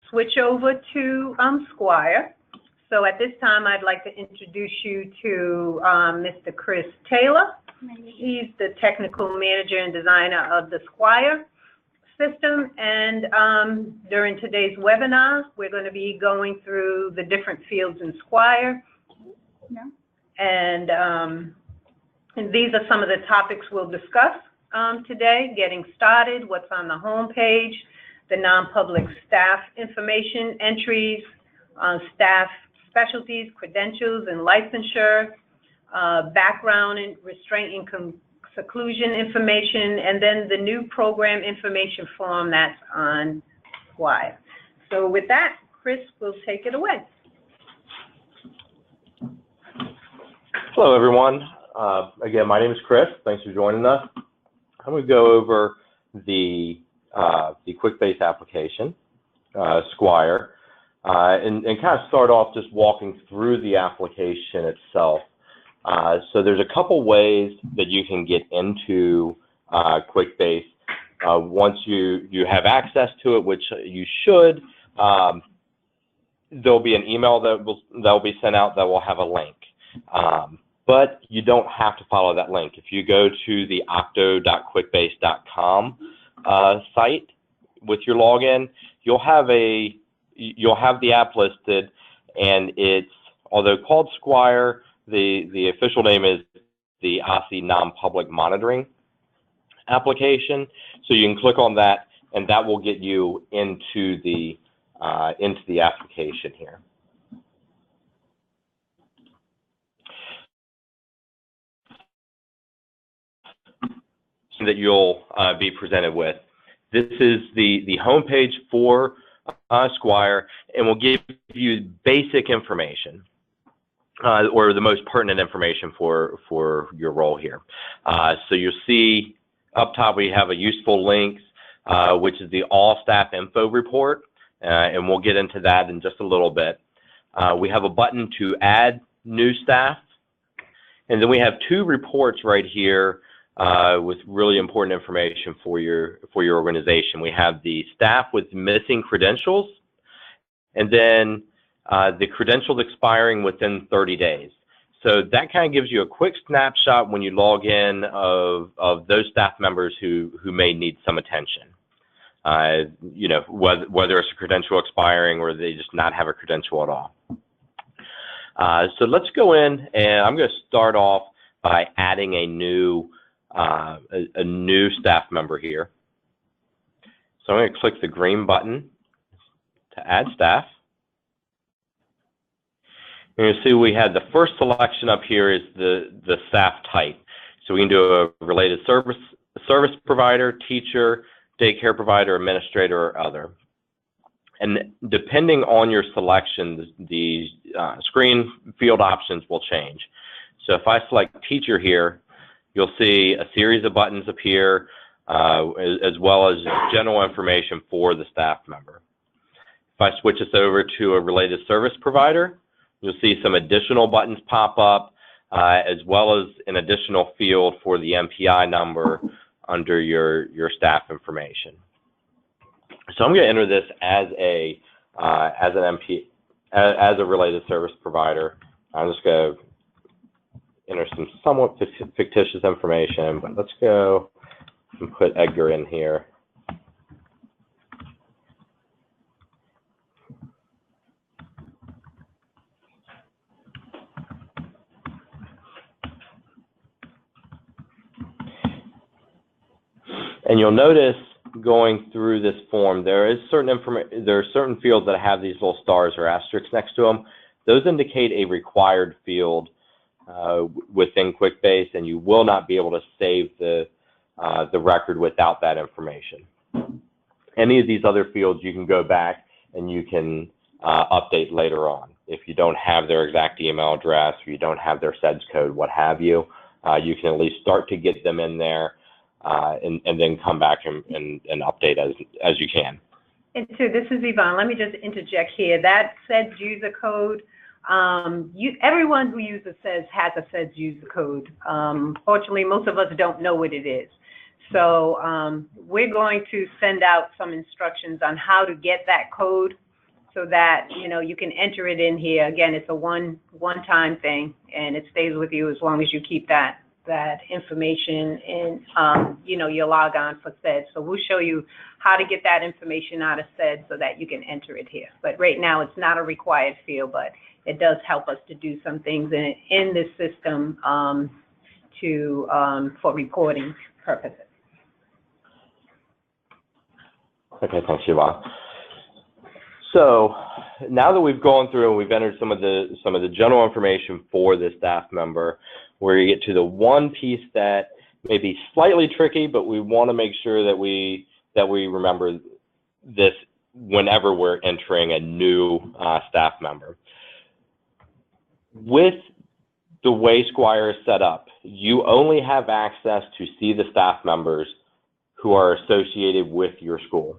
switch over to SQUIRE. So at this time, I'd like to introduce you to Mr. Chris Taylor. He's the technical manager and designer of the SQUIRE system. And during today's webinar, we're going to be going through the different fields in SQUIRE. And these are some of the topics we'll discuss today. Getting started, what's on the home page, the non-public staff information entries, staff specialties, credentials, and licensure, background and restraint and seclusion information, and then the new program information form that's on SQUIRE. So with that, Chris will take it away. Hello, everyone. Again, my name is Chris. Thanks for joining us. I'm going to go over the QuickBase application, SQUIRE, and kind of start off just walking through the application itself. So there's a couple ways that you can get into QuickBase. Once you have access to it, which you should, there'll be an email that will be sent out that will have a link. But you don't have to follow that link. If you go to the octo.quickbase.com site with your login, you'll have the app listed, and it's, although called SQUIRE, the official name is the OSSE non-public monitoring application. So you can click on that, and that will get you into the application here. That you'll be presented with. This is the home page for SQUIRE, and will give you basic information, or the most pertinent information for your role here. So you'll see up top we have a useful links, which is the all staff info report, and we'll get into that in just a little bit. We have a button to add new staff, and then we have two reports right here with really important information for your organization. We have the staff with missing credentials, and then the credentials expiring within 30 days. So that kind of gives you a quick snapshot when you log in of those staff members who may need some attention. You know, whether it's a credential expiring or they just not have a credential at all. So let's go in, and I'm going to start off by adding a new staff member here. So I'm going to click the green button to add staff. And you'll see we had the first selection up here is the staff type. So we can do a related service provider, teacher, daycare provider, administrator, or other. And depending on your selection, the screen field options will change. So if I select teacher here, you'll see a series of buttons appear, as well as general information for the staff member. If I switch this over to a related service provider, you'll see some additional buttons pop up, as well as an additional field for the MPI number under your staff information. So I'm going to enter this as a related service provider. I'm just going to enter some somewhat fictitious information, but let's go and put Edgar in here. And you'll notice going through this form, there are certain fields that have these little stars or asterisks next to them. Those indicate a required field within QuickBase, and you will not be able to save the record without that information. Any of these other fields you can go back and you can update later on. If you don't have their exact email address, or you don't have their SEDS code, what have you, you can at least start to get them in there, and then come back and update as you can. And so this is Yvonne. Let me just interject here. That SEDS user code, everyone who uses SEDS has a SEDS user code. Fortunately, most of us don't know what it is. So we're going to send out some instructions on how to get that code. so that, you can enter it in here. Again, it's a one-time thing, and it stays with you as long as you keep that information in, your log on for SED. So we'll show you how to get that information out of SED so that you can enter it here. But right now, it's not a required field, but it does help us to do some things in this system for reporting purposes. Okay, thanks, Siobhan. So now that we've gone through and we've entered some of the general information for the staff member, where you get to the one piece that may be slightly tricky, but we want to make sure that we remember this whenever we're entering a new staff member. With the way Esquire is set up, you only have access to see the staff members who are associated with your school.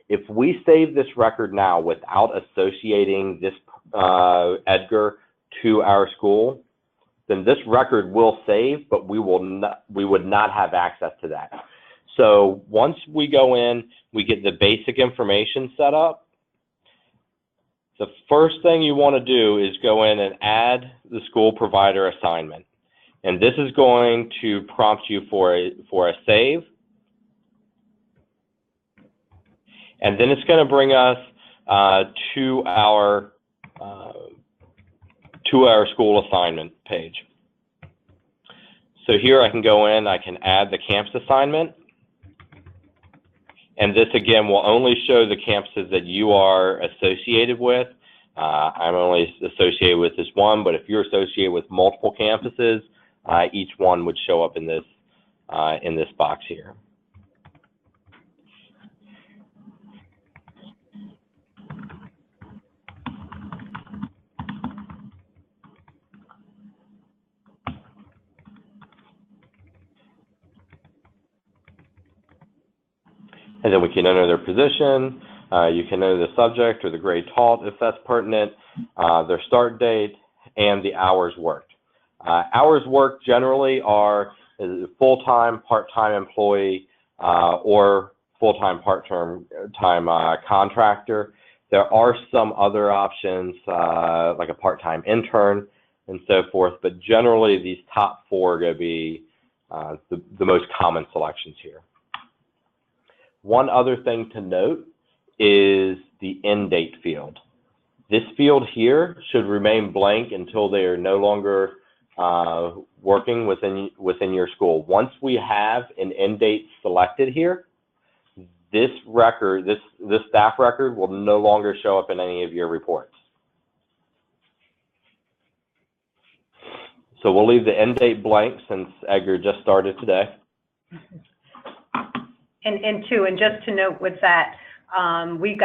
If we save this record now without associating this Edgar to our school, then this record will save, but we would not have access to that. So once we go in, we get the basic information set up. The first thing you want to do is go in and add the school provider assignment. And this is going to prompt you for a save. And then it's going to bring us to our school assignment page. So here I can go in, I can add the campus assignment. And this, again, will only show the campuses that you are associated with. I'm only associated with this one, but if you're associated with multiple campuses, each one would show up in this box here. And then we can enter their position, you can enter the subject or the grade taught if that's pertinent, their start date, and the hours worked. Hours worked generally are full-time, part-time employee, or full-time, part-time contractor. There are some other options, like a part-time intern and so forth, but generally these top four are going to be the most common selections here. One other thing to note is the end date field. This field here should remain blank until they are no longer working within your school. Once we have an end date selected here, this record, this staff record, will no longer show up in any of your reports. So we'll leave the end date blank since Edgar just started today. And just to note with that, we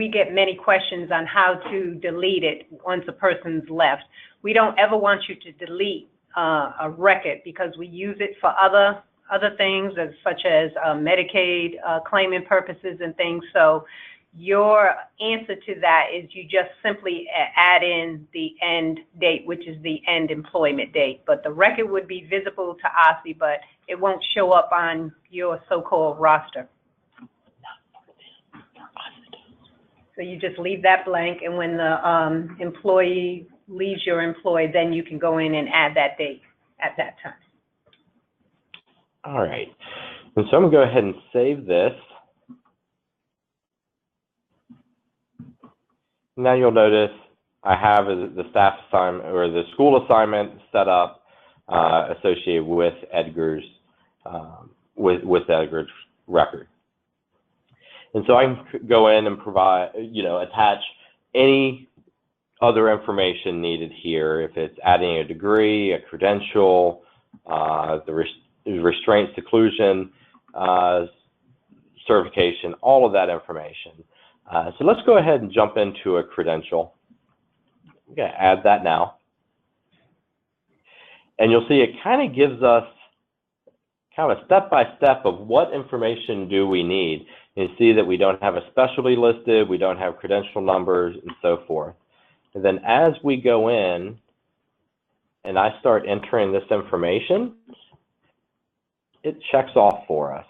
get many questions on how to delete it once a person's left. We don't ever want you to delete a record because we use it for other things, such as Medicaid claiming purposes and things. So your answer to that is you just simply add in the end date, which is the end employment date. But the record would be visible to OSSE, but it won't show up on your so-called roster. So you just leave that blank, and when the employee leaves your employee, then you can go in and add that date at that time. All right. And so I'm going to go ahead and save this. Now you'll notice I have the staff assignment or the school assignment set up associated with Edgar's with Edgar's record. And so I can go in and provide, attach any other information needed here. If it's adding a degree, a credential, the restraint seclusion certification, all of that information. So let's go ahead and jump into a credential. I'm going to add that now. And you'll see it kind of gives us kind of a step-by-step of what information do we need. You see that we don't have a specialty listed, we don't have credential numbers, and so forth. And then as we go in and I start entering this information, it checks off for us.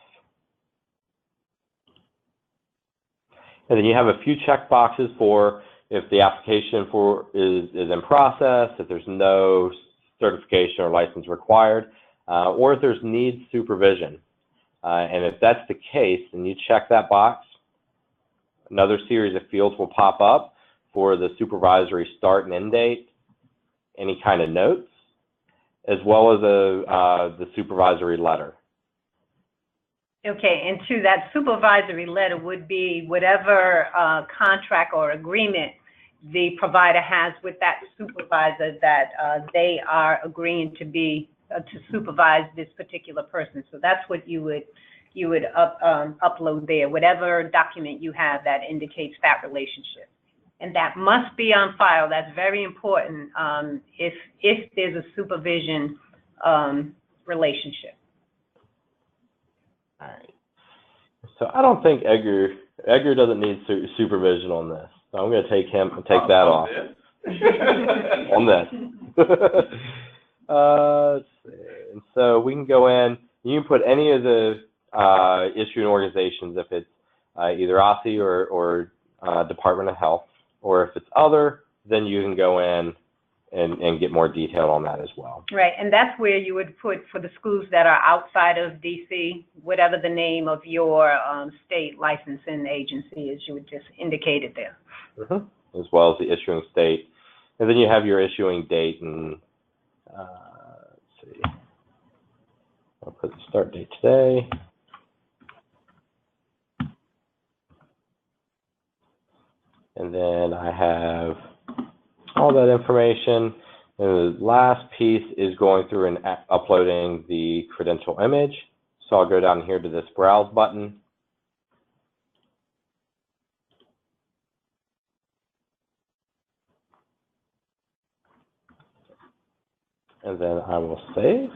And then you have a few check boxes for if the application is in process, if there's no certification or license required, or if there's needs supervision. And if that's the case, then you check that box. Another series of fields will pop up for the supervisory start and end date, any kind of notes, as well as the supervisory letter. Okay, and to that supervisory letter would be whatever contract or agreement the provider has with that supervisor that they are agreeing to be to supervise this particular person. So that's what you would upload there, whatever document you have that indicates that relationship. And that must be on file. That's very important if there's a supervision relationship. All right. So I don't think Edgar doesn't need supervision on this. So I'm going to take that off on this. Let's see. And so we can go in. You can put any of the issuing organizations if it's either OSSE or Department of Health, or if it's other, then you can go in and get more detail on that as well. Right, and that's where you would put for the schools that are outside of DC, whatever the name of your state licensing agency is, you would just indicate it there. Mm-hmm. As well as the issuing state. And then you have your issuing date and, let's see, I'll put the start date today. And then I have all that information. And the last piece is going through and uploading the credential image. So I'll go down here to this browse button. And then I will save.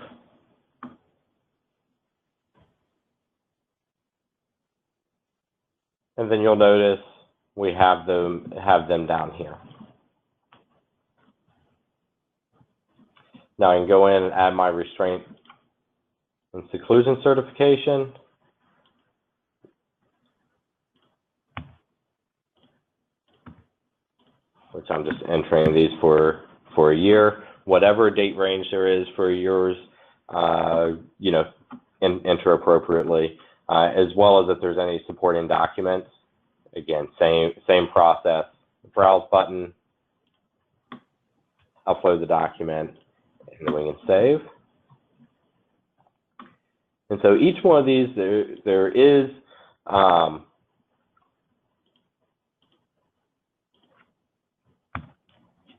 And then you'll notice we have them down here. Now I can go in and add my restraint and seclusion certification. Which I'm just entering these for a year. Whatever date range there is for yours, you know, enter appropriately, as well as if there's any supporting documents. Again, same process. Browse button, upload the document, and then we can save. And so each one of these, there is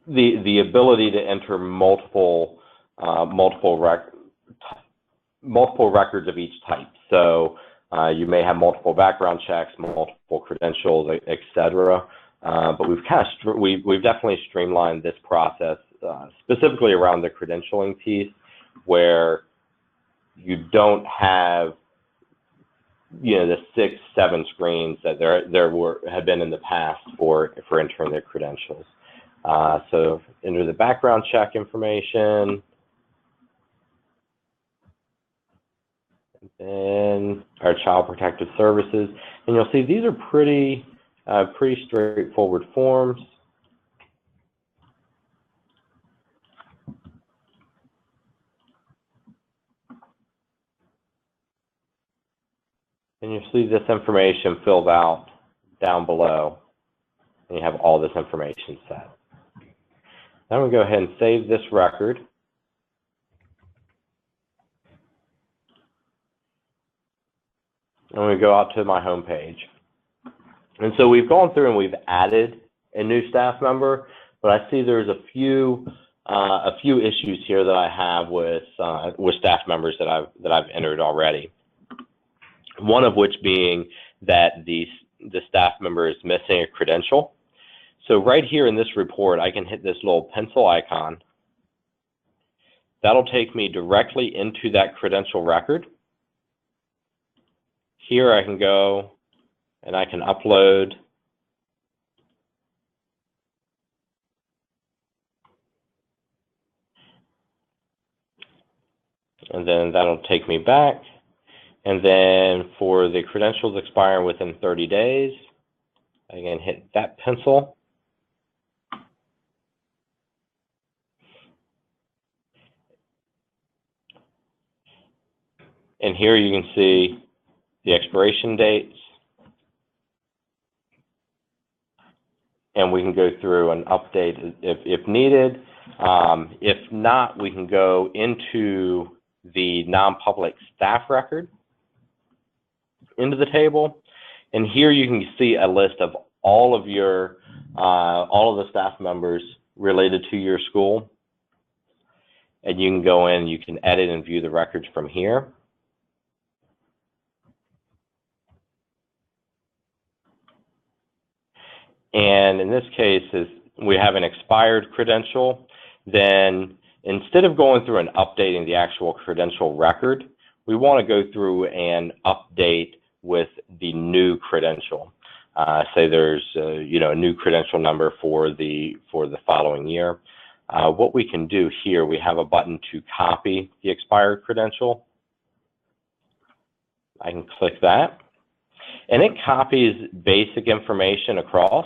the ability to enter multiple records of each type. So you may have multiple background checks, multiple credentials, etc. But we've definitely streamlined this process specifically around the credentialing piece, where you don't have, you know, the 6, 7 screens that have been in the past for entering their credentials. So enter the background check information, and our Child Protective Services, and you'll see these are pretty straightforward forms. And you'll see this information filled out down below, and you have all this information set. Now I'm going to go ahead and save this record. I'm going to go out to my home page. And so we've gone through and we've added a new staff member, but I see there's a few issues here that I have with staff members that I've entered already. One of which being that the staff member is missing a credential. So right here in this report, I can hit this little pencil icon. That'll take me directly into that credential record. Here I can go and I can upload and then that'll take me back. And then for the credentials expiring within 30 days, Again, hit that pencil. And here you can see the expiration dates. And we can go through and update if needed. If not, we can go into the non-public staff record, into the table. And here you can see a list of all of your, all of the staff members related to your school. And you can go in, you can edit and view the records from here. And in this case, if we have an expired credential, then instead of going through and updating the actual credential record, we want to go through and update with the new credential. Say there's a new credential number for the following year. What we can do here, we have a button to copy the expired credential. I can click that, and it copies basic information across.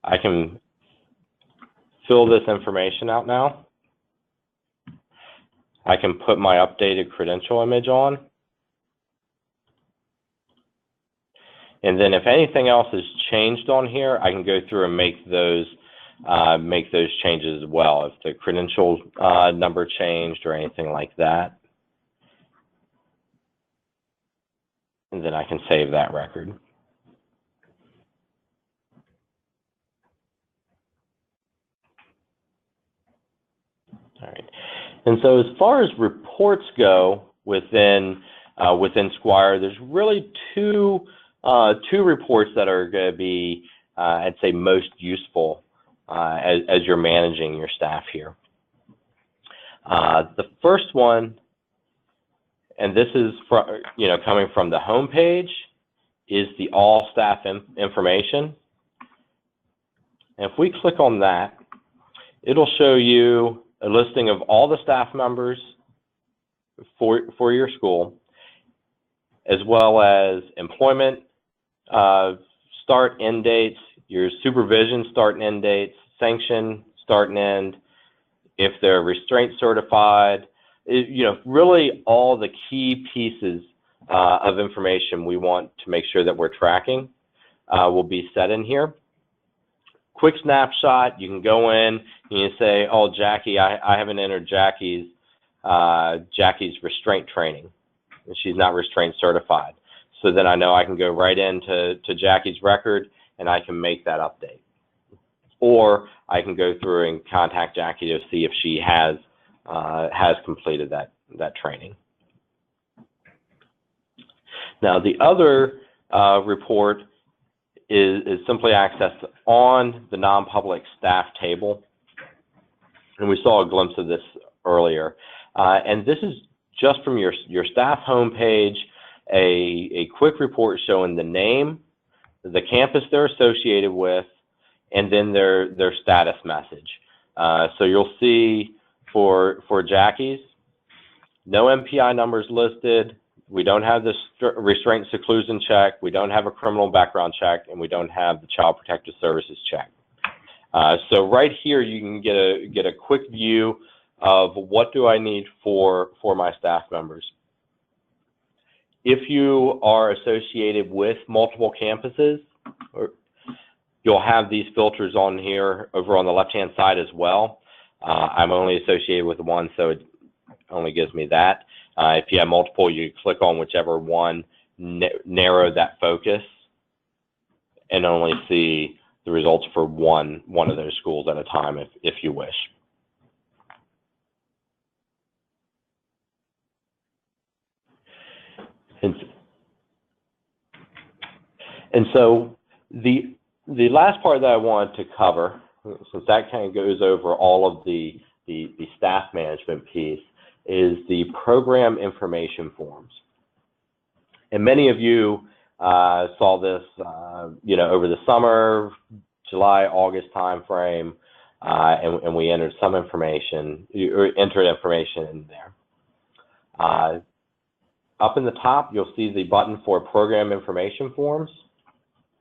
I can fill this information out now. I can put my updated credential image on. And then if anything else is changed on here, I can go through and make those changes as well. If the credential number changed or anything like that. And then I can save that record. All right. And so as far as reports go within Esquire, there's really two reports that are going to be, I'd say, most useful as you're managing your staff here. The first one, and this is coming from the home page, is the all staff information. And if we click on that, it'll show you a listing of all the staff members for your school, as well as employment, start, end dates, your supervision start and end dates, sanction, start and end, if they're restraint certified, really all the key pieces of information we want to make sure that we're tracking will be set in here. Quick snapshot, you can go in and you say, oh, Jackie, I haven't entered Jackie's restraint training. She's not restraint certified. So then I know I can go right into Jackie's record and I can make that update. Or I can go through and contact Jackie to see if she has completed that training. Now the other report is simply accessed on the non-public staff table. And we saw a glimpse of this earlier. And this is just from your staff homepage, a quick report showing the name, the campus they're associated with, and then their status message. So you'll see for Jackie's, no MPI numbers listed. We don't have the restraint seclusion check. We don't have a criminal background check, and we don't have the Child Protective Services check. So right here, you can get a quick view of what do I need for my staff members. If you are associated with multiple campuses, you'll have these filters on here over on the left-hand side as well. I'm only associated with one, so it only gives me that. If you have multiple, you click on whichever one, narrow that focus, and only see the results for one of those schools at a time if you wish. And so the last part that I want to cover, since that kind of goes over all of the staff management piece, is the program information forms. And many of you saw this, over the summer, July, August timeframe, and we entered some information, or entered information in there. up in the top, you'll see the button for program information forms.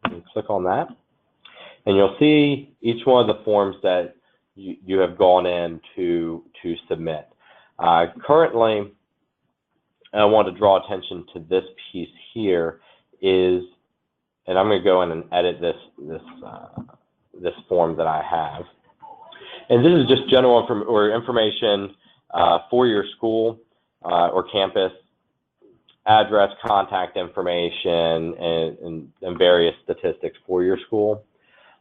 You click on that, and you'll see each one of the forms that you have gone in to submit. Currently, I want to draw attention to this piece here is, and I'm going to go in and edit this form that I have. And this is just general information for your school or campus, address, contact information, and various statistics for your school.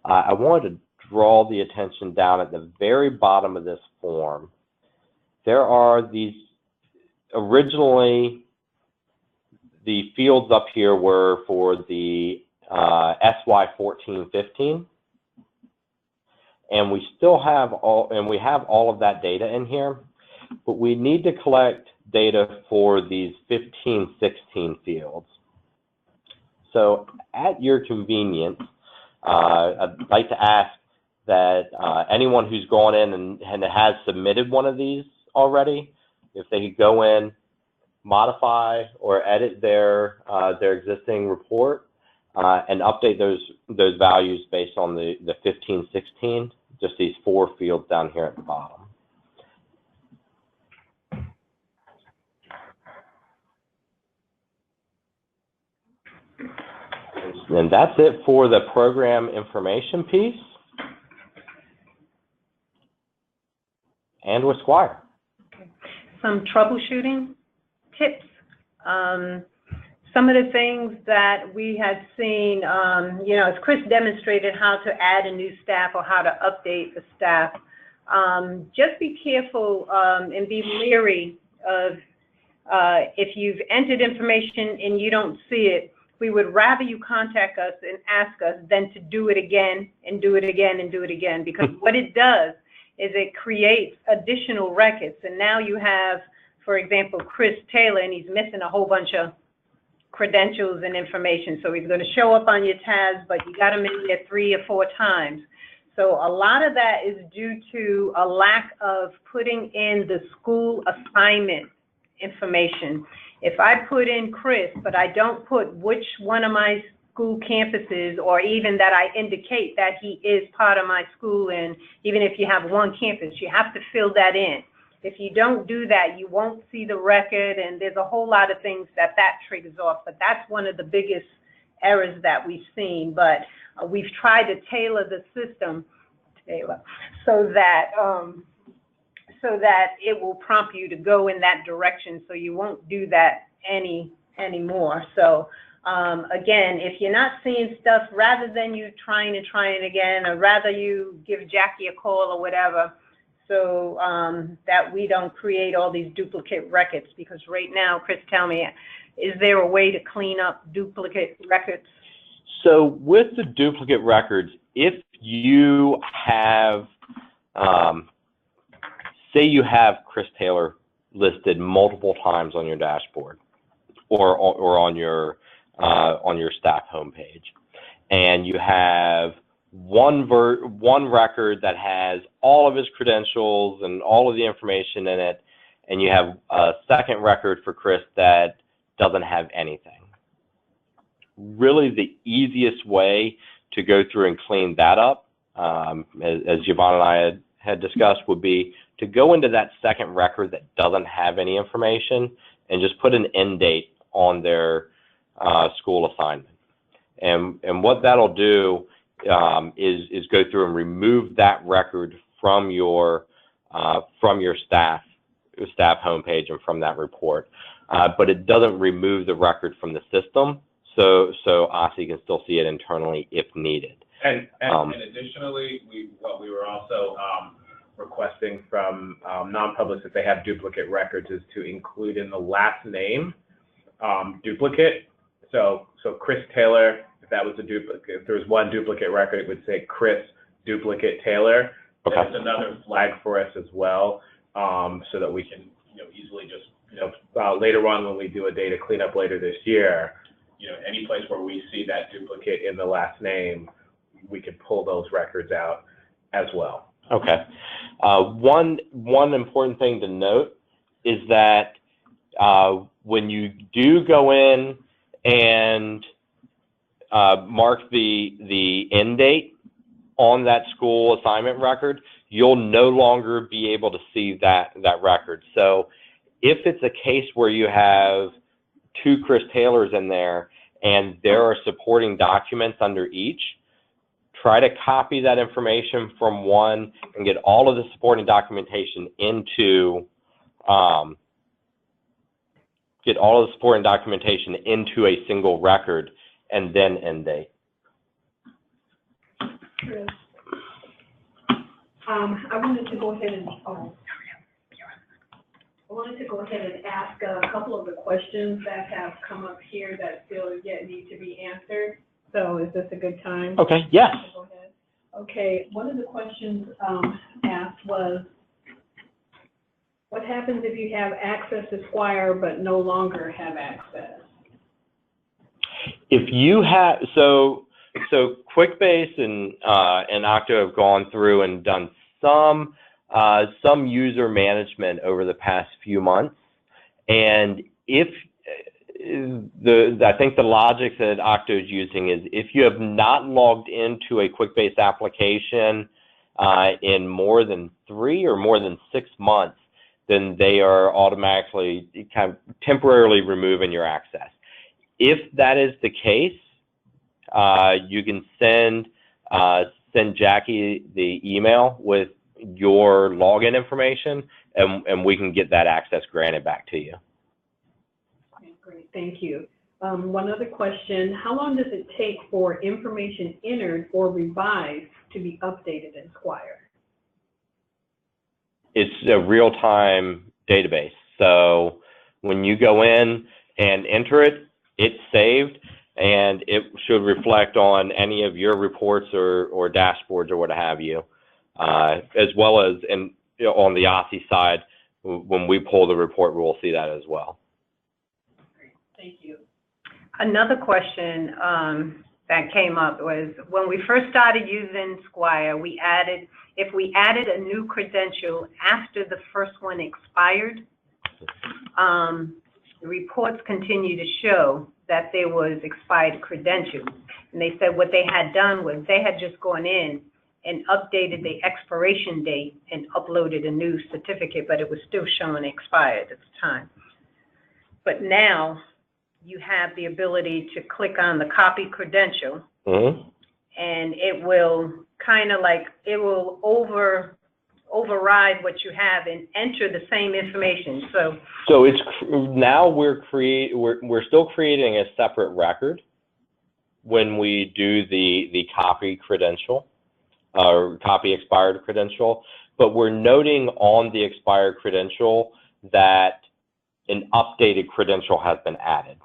I wanted to draw the attention down at the very bottom of this form. There are these, originally, the fields up here were for the SY 14-15. And we still have we have all of that data in here, but we need to collect data for these 15-16 fields. So at your convenience, I'd like to ask that anyone who's gone in and has submitted one of these already, if they could go in, modify or edit their existing report and update those values based on the 15-16, just these 4 fields down here at the bottom. And that's it for the program information piece. And with Esquire. Some troubleshooting tips. Some of the things that we had seen, you know, as Chris demonstrated how to add a new staff or how to update the staff, just be careful and be leery of if you've entered information and you don't see it. We would rather you contact us and ask us than to do it again and do it again and do it again, because what it does is it creates additional records. And now you have, for example, Chris Taylor, and he's missing a whole bunch of credentials and information. So he's going to show up on your tabs, but you got him in there 3 or 4 times. So a lot of that is due to a lack of putting in the school assignment information. If I put in Chris, but I don't put which one of my school campuses, or even that I indicate that he is part of my school, and even if you have 1 campus, you have to fill that in. If you don't do that, you won't see the record, and there's a whole lot of things that triggers off. But that's one of the biggest errors that we've seen. But we've tried to tailor the system, so that it will prompt you to go in that direction, so you won't do that anymore. So again, if you're not seeing stuff, rather than you trying again, or rather you give Jackie a call or whatever, so that we don't create all these duplicate records. Because right now, Chris, tell me, is there a way to clean up duplicate records? So with the duplicate records, if you have, say you have Chris Taylor listed multiple times on your dashboard or on your staff homepage, and you have one record that has all of his credentials and all of the information in it, and you have a second record for Chris that doesn't have anything. Really, the easiest way to go through and clean that up, as Yvonne and I had discussed, would be to go into that second record that doesn't have any information and just put an end date on their school assignment. And what that'll do is go through and remove that record from your staff homepage and from that report. But it doesn't remove the record from the system, so OSSE can still see it internally if needed. And additionally, what we were also requesting from non-publics, if they have duplicate records, is to include in the last name duplicate. So Chris Taylor, if that was a duplicate, if there was one duplicate record, it would say Chris duplicate Taylor. Okay. That's another flag for us as well, so that we can easily just later on when we do a data cleanup later this year, any place where we see that duplicate in the last name, we can pull those records out as well. Okay. One important thing to note is that when you do go in and mark the end date on that school assignment record, you'll no longer be able to see that record. So if it's a case where you have 2 Chris Taylors in there and there are supporting documents under each, try to copy that information from one and get all of the supporting documentation into a single record, and then end date. Chris, I wanted to go ahead and ask a couple of the questions that have come up here that still yet need to be answered. So is this a good time? Okay, yes. Go ahead. Okay, one of the questions asked was, what happens if you have access to Esquire but no longer have access? If you have, so QuickBase and Octo have gone through and done some user management over the past few months, and if I think the logic that Octo is using is if you have not logged into a QuickBase application in more than 3 or more than 6 months, then they are automatically kind of temporarily removing your access. If that is the case, you can send Jackie the email with your login information, and we can get that access granted back to you. Okay, great, thank you. One other question, how long does it take for information entered or revised to be updated in Esquire? It's a real-time database. So when you go in and enter it, it's saved, and it should reflect on any of your reports or dashboards or what have you, as well as on the OSSE side, when we pull the report, we'll see that as well. Great, thank you. Another question that came up was when we first started using Esquire, if we added a new credential after the first one expired, the reports continue to show that there was expired credentials. And they said what they had done was they had just gone in and updated the expiration date and uploaded a new certificate, but it was still showing expired at the time. But now you have the ability to click on the copy credential, and it will kind of like, it will override what you have and enter the same information. So it's now we're still creating a separate record when we do the copy credential or copy expired credential, but we're noting on the expired credential that an updated credential has been added,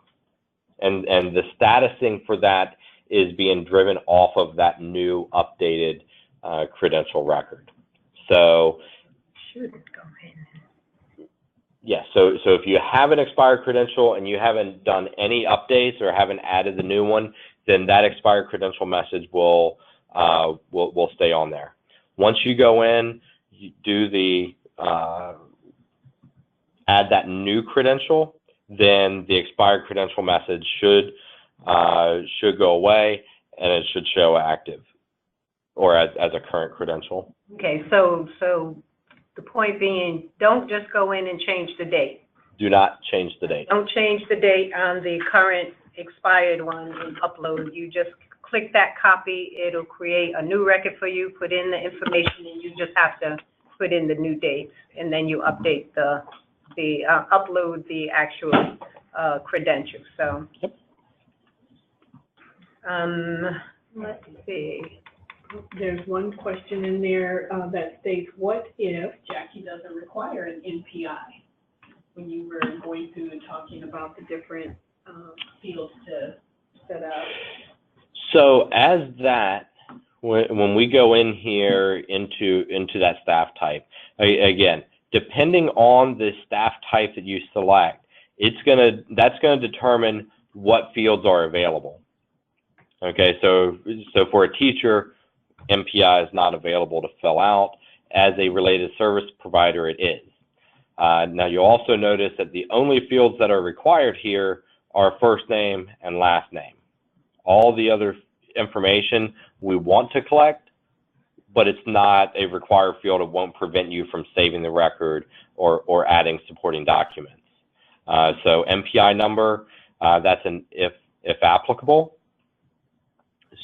and the statusing for that is being driven off of that new updated credential record. So, yeah, so if you have an expired credential and you haven't done any updates or haven't added the new one, then that expired credential message will stay on there. Once you go in, you do the add that new credential, then the expired credential message should go away, and it should show active or as a current credential. Okay, so the point being, don't just go in and change the date. Do not change the date. Don't change the date on the current expired one and upload. You just click that copy. It'll create a new record for you, put in the information, and you just have to put in the new dates, and then you update upload the actual credentials. So, yep. Let's see. There's one question in there that states, what if Jackie doesn't require an NPI? When you were going through and talking about the different fields to set up. So as that, when we go in here into that staff type, again, depending on the staff type that you select, that's gonna determine what fields are available. Okay, so for a teacher, MPI is not available to fill out. As a related service provider, it is. Now you'll also notice that the only fields that are required here are first name and last name. All the other information we want to collect, but it's not a required field. It won't prevent you from saving the record or adding supporting documents. So MPI number, that's an if applicable.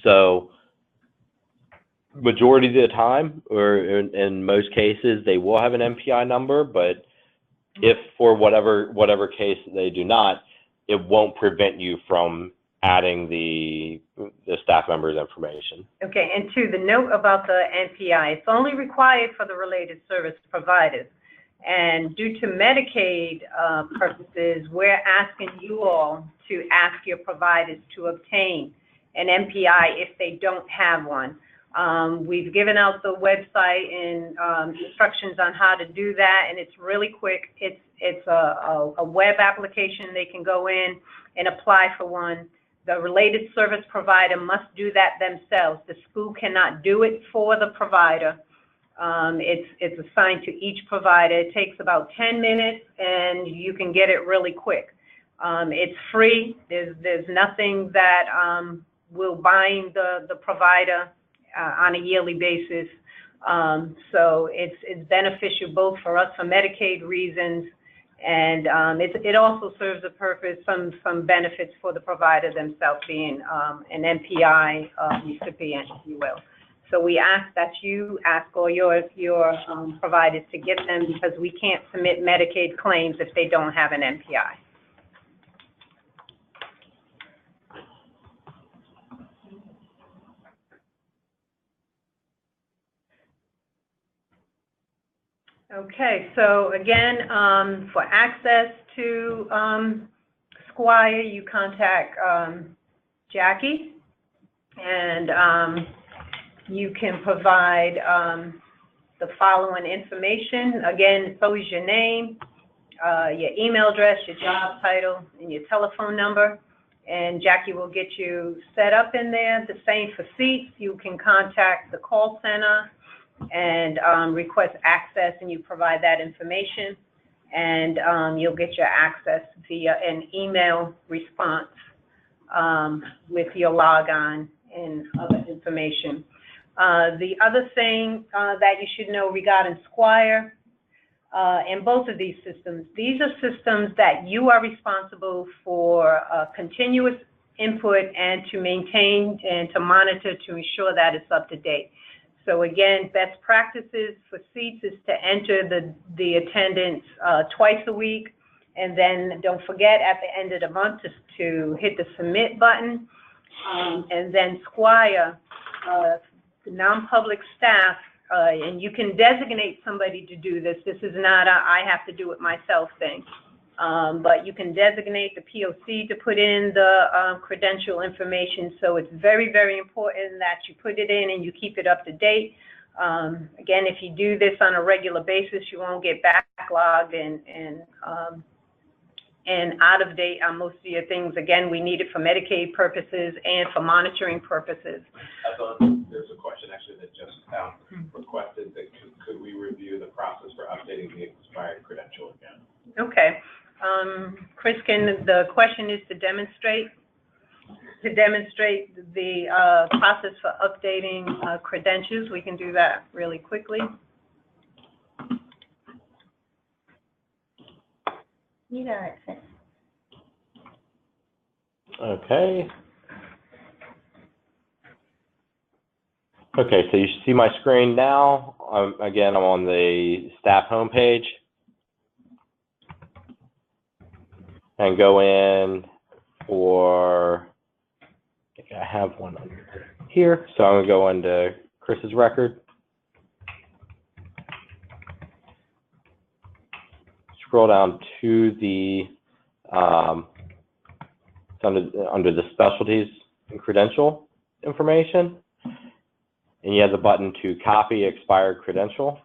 So majority of the time, or in most cases, they will have an MPI number, but if for whatever case they do not, it won't prevent you from adding the staff member's information. Okay, and to the note about the NPI, it's only required for the related service providers. And due to Medicaid purposes, we're asking you all to ask your providers to obtain an NPI if they don't have one. We've given out the website and instructions on how to do that, and it's really quick. It's a web application. They can go in and apply for one. The related service provider must do that themselves. The school cannot do it for the provider. It's assigned to each provider. It takes about 10 minutes, and you can get it really quick. It's free. There's nothing that will bind the provider on a yearly basis. So it's beneficial both for us for Medicaid reasons, and it also serves a purpose, some benefits for the provider themselves, being an NPI recipient, if you will. So we ask that you ask all your providers to get them, because we can't submit Medicaid claims if they don't have an NPI. Okay, so again, for access to Esquire, you contact Jackie, and you can provide the following information. Again, it's always your name, your email address, your job title, and your telephone number, and Jackie will get you set up in there. The same for seats. You can contact the call center and request access, and you provide that information, and you'll get your access via an email response with your logon and other information. The other thing that you should know regarding Esquire, and both of these are systems that you are responsible for continuous input and to maintain and to monitor to ensure that it's up to date. So again, best practices for seats is to enter the attendance twice a week, and then don't forget at the end of the month to hit the submit button. And then Esquire, the non-public staff, and you can designate somebody to do this. This is not a I have to do it myself thing. But you can designate the POC to put in the credential information. So it's very, very important that you put it in and you keep it up to date. Again, if you do this on a regular basis, you won't get backlogged and out of date on most of your things. Again, we need it for Medicaid purposes and for monitoring purposes. There's a question actually that just requested that could we review the process for updating the expired credential again? Okay. Chris, the question is to demonstrate the process for updating credentials. We can do that really quickly. You got it, Chris. Okay. Okay, so you should see my screen now. Again, I'm on the staff homepage. And go in for, I have one under here, so I'm going to go into Chris's record. Scroll down to the, under the specialties and credential information, and you have the button to copy expired credential.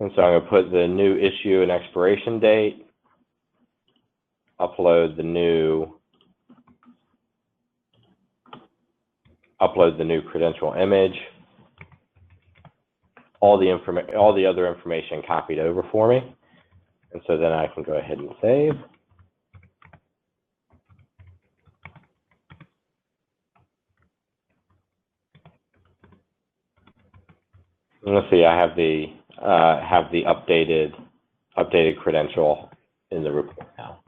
And so I'm going to put the new issue and expiration date, upload the new credential image, all the other information copied over for me. And so then I can go ahead and save. And let's see, I have the updated credential in the report now.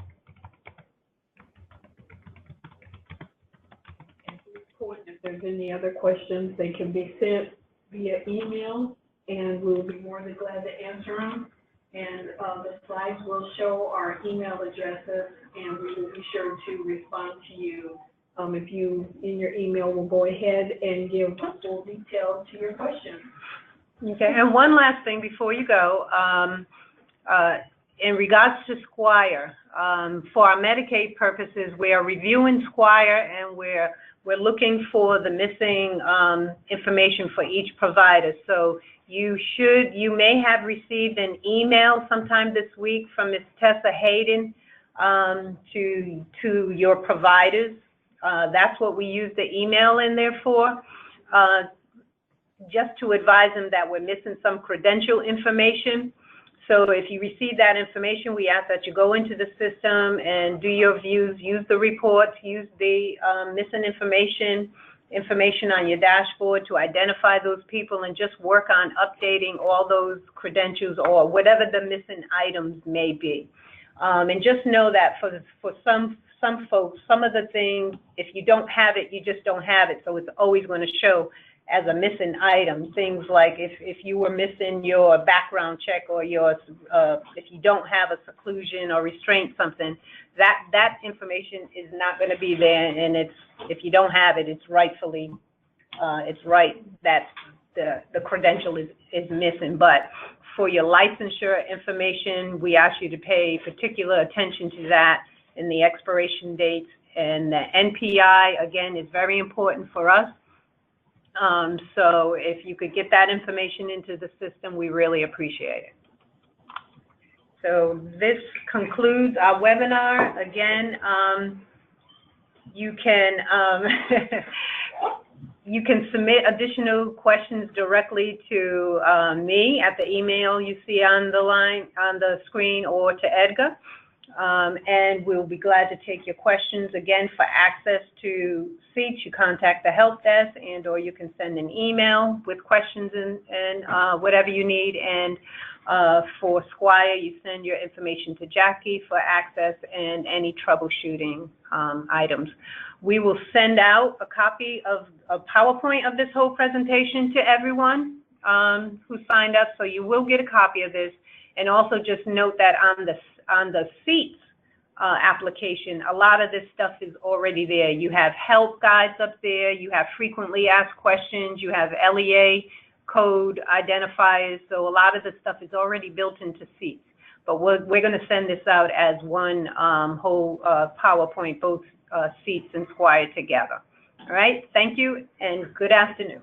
If there's any other questions, they can be sent via email, and we'll be more than glad to answer them. And the slides will show our email addresses, and we will be sure to respond to you. If you, in your email, will go ahead and give full detail to your questions. Okay, and one last thing before you go. In regards to SQUIRE, for our Medicaid purposes, we are reviewing SQUIRE, and we're looking for the missing information for each provider. So you may have received an email sometime this week from Ms. Tessa Hayden to your providers. That's what we use the email in there for. Just to advise them that we're missing some credential information. So if you receive that information, we ask that you go into the system and do your views, use the reports, use the missing information on your dashboard to identify those people, and just work on updating all those credentials or whatever the missing items may be. And just know that for some folks, some of the things, if you don't have it, you just don't have it. So it's always going to show as a missing item. Things like if you were missing your background check, or your if you don't have a seclusion or restraint something, that information is not going to be there, and if you don't have it, it's rightfully it's right that the credential is missing. But for your licensure information, we ask you to pay particular attention to that, and the expiration dates, and the NPI again is very important for us. So if you could get that information into the system, we really appreciate it. So this concludes our webinar. Again, you can you can submit additional questions directly to me at the email you see on the screen, or to Edgar. And we'll be glad to take your questions. Again, for access to seats, you contact the help desk, or you can send an email with questions and whatever you need. And for SQUIRE, you send your information to Jackie for access and any troubleshooting items. We will send out a copy of a PowerPoint of this whole presentation to everyone who signed up, so you will get a copy of this. And also just note that on the seats application, a lot of this stuff is already there. You have help guides up there, you have frequently asked questions, you have LEA code identifiers, so a lot of the stuff is already built into seats. But we're going to send this out as one whole PowerPoint, both seats and SQUIRE together. All right, thank you, and good afternoon.